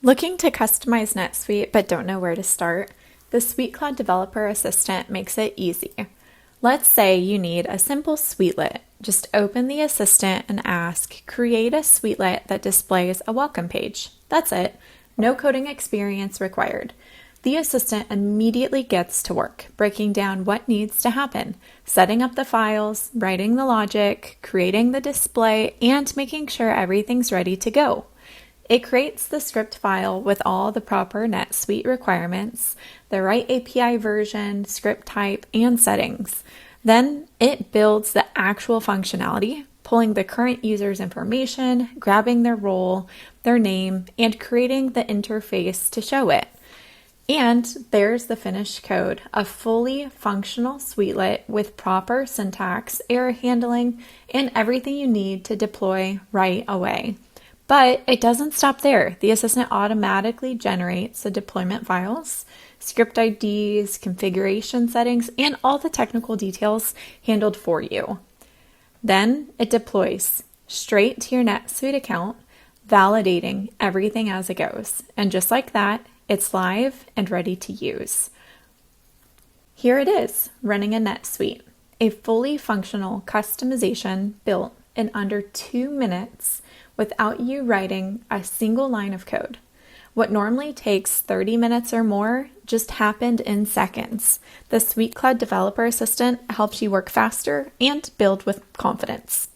Looking to customize NetSuite but don't know where to start? The SuiteCloud Developer Assistant makes it easy. Let's say you need a simple suitelet. Just open the assistant and ask, create a suitelet that displays a welcome page. That's it. No coding experience required. The assistant immediately gets to work, breaking down what needs to happen, setting up the files, writing the logic, creating the display, and making sure everything's ready to go. It creates the script file with all the proper NetSuite requirements, the right API version, script type, and settings. Then it builds the actual functionality, pulling the current user's information, grabbing their role, their name, and creating the interface to show it. And there's the finished code, a fully functional suitelet with proper syntax, error handling, and everything you need to deploy right away. But it doesn't stop there. The assistant automatically generates the deployment files, script IDs, configuration settings, and all the technical details handled for you. Then it deploys straight to your NetSuite account, validating everything as it goes. And just like that, it's live and ready to use. Here it is, running in NetSuite, a fully functional customization built in under 2 minutes without you writing a single line of code. What normally takes 30 minutes or more just happened in seconds. The SuiteCloud Developer Assistant helps you work faster and build with confidence.